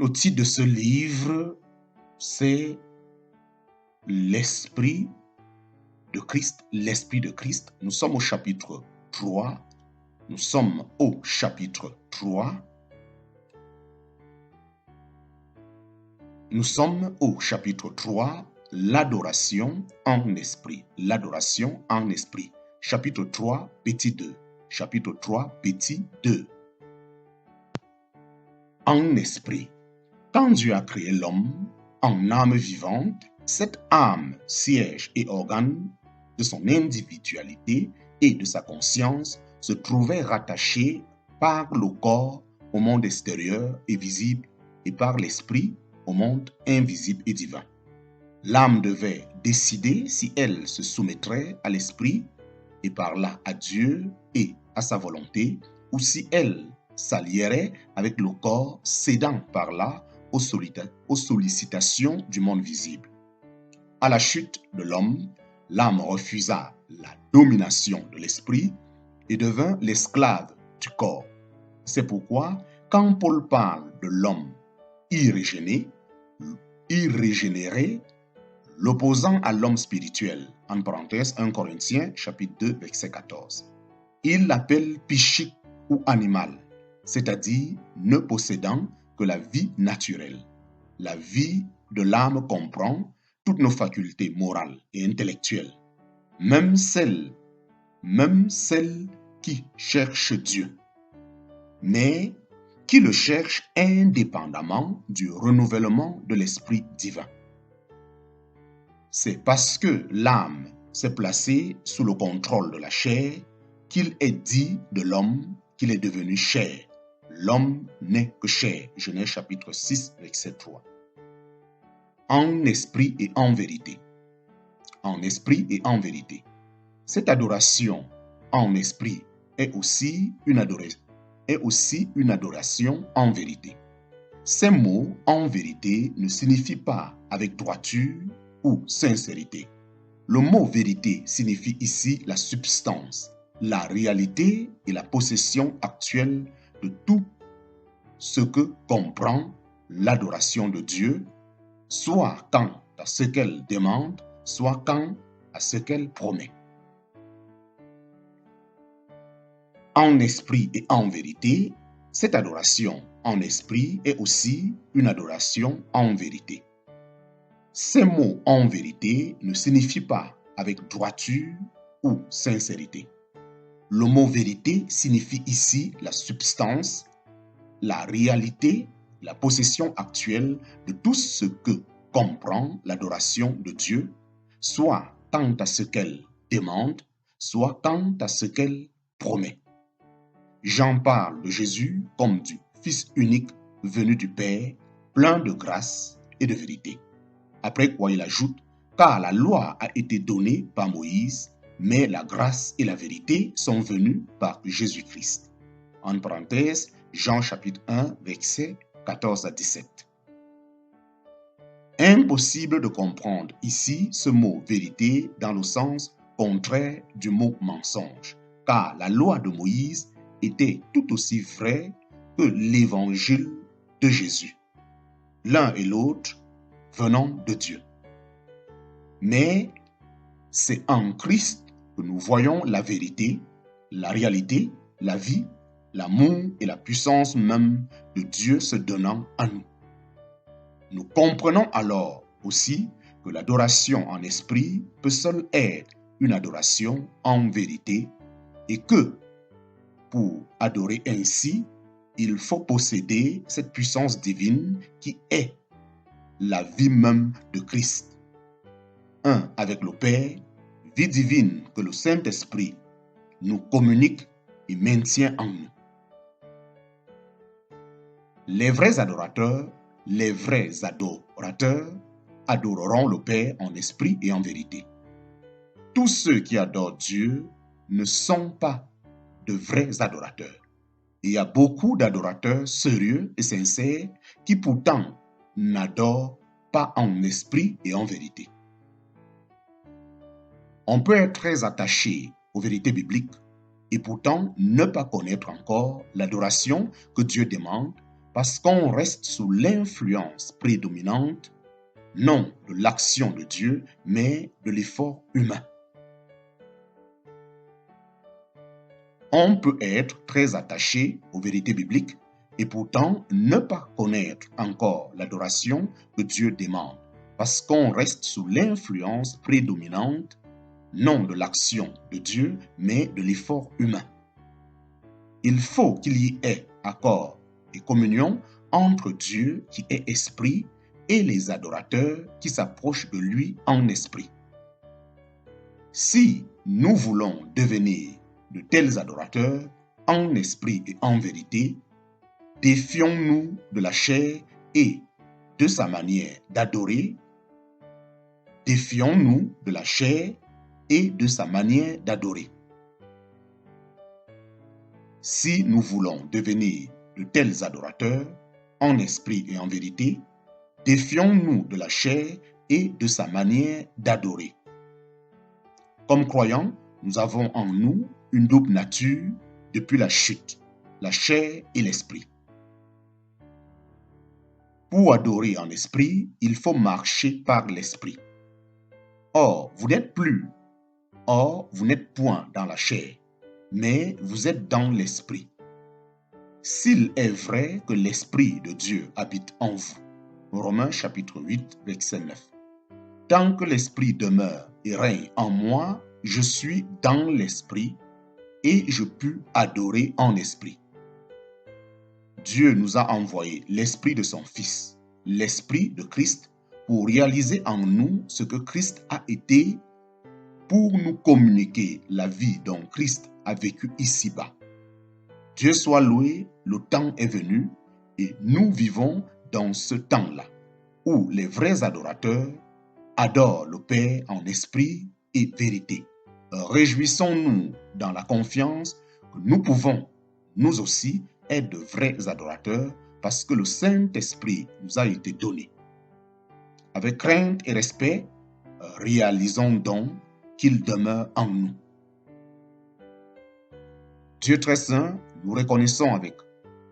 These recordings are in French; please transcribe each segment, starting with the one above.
Le titre de ce livre, c'est L'Esprit de Christ, l'Esprit de Christ. Nous sommes au chapitre 3. Nous sommes au chapitre 3. Nous sommes au chapitre 3, l'adoration en esprit. L'adoration en esprit. Chapitre 3, petit 2. Chapitre 3, petit 2. En esprit. Quand Dieu a créé l'homme en âme vivante, cette âme, siège et organe de son individualité et de sa conscience se trouvait rattachée par le corps au monde extérieur et visible et par l'esprit au monde invisible et divin. L'âme devait décider si elle se soumettrait à l'esprit et par là à Dieu et à sa volonté, ou si elle s'allierait avec le corps, cédant par là aux sollicitations du monde visible. À la chute de l'homme, l'âme refusa la domination de l'esprit et devint l'esclave du corps. C'est pourquoi, quand Paul parle de l'homme irrégénéré, l'opposant à l'homme spirituel, en parenthèse 1 Corinthiens chapitre 2 verset 14, il l'appelle psychique ou animal, c'est-à-dire ne possédant que la vie naturelle. La vie de l'âme comprend toutes nos facultés morales et intellectuelles, même celles qui cherchent Dieu, mais qui le cherchent indépendamment du renouvellement de l'esprit divin. C'est parce que l'âme s'est placée sous le contrôle de la chair qu'il est dit de l'homme qu'il est devenu chair. L'homme n'est que chair. Genèse chapitre 6, verset 3. En esprit et en vérité. En esprit et en vérité. Cette adoration en esprit est aussi une adoration en vérité. Ces mots en vérité ne signifient pas avec droiture ou sincérité. Le mot vérité signifie ici la substance, la réalité et la possession actuelle de tout ce que comprend l'adoration de Dieu, soit quant à ce qu'elle demande, soit quant à ce qu'elle promet. En esprit et en vérité, cette adoration en esprit est aussi une adoration en vérité. Ces mots en vérité ne signifient pas avec droiture ou sincérité. Le mot vérité signifie ici la substance, la réalité, la possession actuelle de tout ce que comprend l'adoration de Dieu, soit quant à ce qu'elle demande, soit quant à ce qu'elle promet. Jean parle de Jésus comme du Fils unique venu du Père, plein de grâce et de vérité. Après quoi il ajoute, car la loi a été donnée par Moïse, mais la grâce et la vérité sont venues par Jésus-Christ. En parenthèse, Jean chapitre 1, versets 14 à 17. Impossible de comprendre ici ce mot vérité dans le sens contraire du mot mensonge, car la loi de Moïse était tout aussi vraie que l'évangile de Jésus. L'un et l'autre venant de Dieu. Mais c'est en Christ que nous voyons la vérité, la réalité, la vie, l'amour et la puissance même de Dieu se donnant à nous. Nous comprenons alors aussi que l'adoration en esprit peut seule être une adoration en vérité et que, pour adorer ainsi, il faut posséder cette puissance divine qui est la vie même de Christ. Un avec le Père, vie divine que le Saint-Esprit nous communique et maintient en nous. Les vrais adorateurs adoreront le Père en esprit et en vérité. Tous ceux qui adorent Dieu ne sont pas de vrais adorateurs. Il y a beaucoup d'adorateurs sérieux et sincères qui pourtant n'adorent pas en esprit et en vérité. On peut être très attaché aux vérités bibliques et pourtant ne pas connaître encore l'adoration que Dieu demande parce qu'on reste sous l'influence prédominante, non de l'action de Dieu, mais de l'effort humain. On peut être très attaché aux vérités bibliques et pourtant ne pas connaître encore l'adoration que Dieu demande, parce qu'on reste sous l'influence prédominante, non de l'action de Dieu, mais de l'effort humain. Il faut qu'il y ait accord et communion entre Dieu qui est esprit et les adorateurs qui s'approchent de lui en esprit. Si nous voulons devenir de tels adorateurs en esprit et en vérité, défions-nous de la chair et de sa manière d'adorer. Défions-nous de la chair et de sa manière d'adorer. Si nous voulons devenir de tels adorateurs en esprit et en vérité, défions-nous de la chair et de sa manière d'adorer. Comme croyants, nous avons en nous une double nature depuis la chute, la chair et l'esprit. Pour adorer en esprit, il faut marcher par l'esprit. Or, vous n'êtes point dans la chair, mais vous êtes dans l'esprit. S'il est vrai que l'esprit de Dieu habite en vous. Romains chapitre 8, verset 9. Tant que l'esprit demeure et règne en moi, je suis dans l'esprit et je puis adorer en esprit. Dieu nous a envoyé l'esprit de son Fils, l'esprit de Christ, pour réaliser en nous ce que Christ a été, pour nous communiquer la vie dont Christ a vécu ici-bas. Dieu soit loué, le temps est venu et nous vivons dans ce temps-là, où les vrais adorateurs adorent le Père en esprit et vérité. Réjouissons-nous dans la confiance que nous pouvons, nous aussi, être de vrais adorateurs parce que le Saint-Esprit nous a été donné. Avec crainte et respect, réalisons donc qu'il demeure en nous. Dieu très saint, nous reconnaissons avec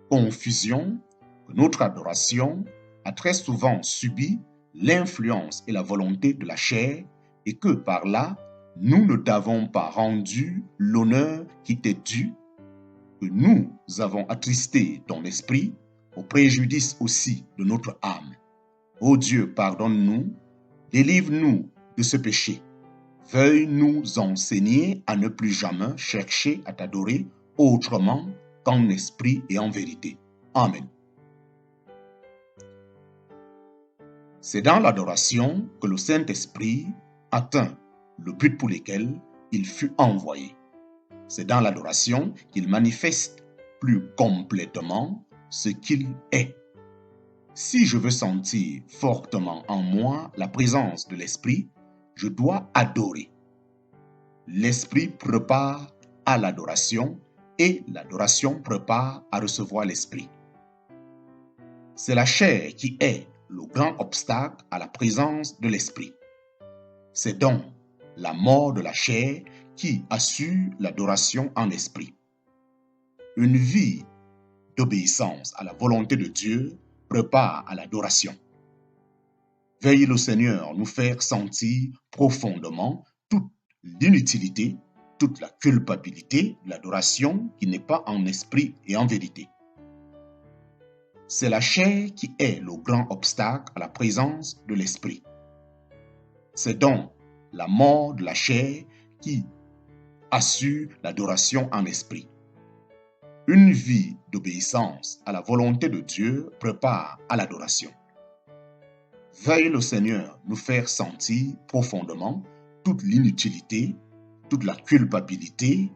confusion que notre adoration a très souvent subi l'influence et la volonté de la chair et que par là, nous ne t'avons pas rendu l'honneur qui t'est dû, que nous avons attristé ton esprit au préjudice aussi de notre âme. Ô Dieu, pardonne-nous, délivre-nous de ce péché. Veuille nous enseigner à ne plus jamais chercher à t'adorer autrement qu'en esprit et en vérité. Amen. C'est dans l'adoration que le Saint-Esprit atteint le but pour lequel il fut envoyé. C'est dans l'adoration qu'il manifeste plus complètement ce qu'il est. Si je veux sentir fortement en moi la présence de l'Esprit, je dois adorer. L'Esprit prépare à l'adoration et l'adoration prépare à recevoir l'Esprit. C'est la chair qui est le grand obstacle à la présence de l'Esprit. C'est donc la mort de la chair qui assure l'adoration en esprit. Une vie d'obéissance à la volonté de Dieu prépare à l'adoration. Veuille le Seigneur nous faire sentir profondément toute l'inutilité, toute la culpabilité de l'adoration qui n'est pas en esprit et en vérité. C'est la chair qui est le grand obstacle à la présence de l'esprit. C'est donc la mort de la chair qui assure l'adoration en esprit. Une vie d'obéissance à la volonté de Dieu prépare à l'adoration. Veuille le Seigneur nous faire sentir profondément toute l'inutilité, toute la culpabilité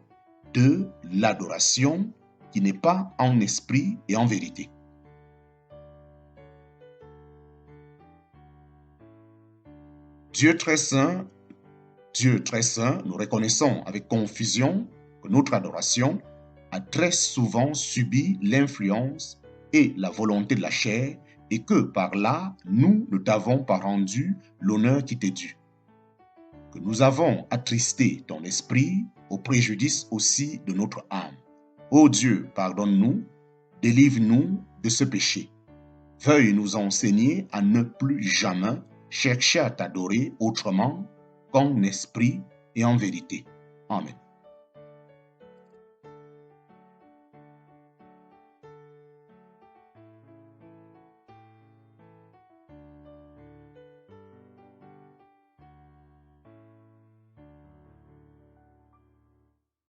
de l'adoration qui n'est pas en esprit et en vérité. Dieu très saint, nous reconnaissons avec confusion que notre adoration a très souvent subi l'influence et la volonté de la chair et que par là, nous ne t'avons pas rendu l'honneur qui t'est dû. Que nous avons attristé ton esprit au préjudice aussi de notre âme. Ô Dieu, pardonne-nous, délivre-nous de ce péché. Veuille nous enseigner à ne plus jamais chercher à t'adorer autrement qu'en esprit et en vérité. Amen.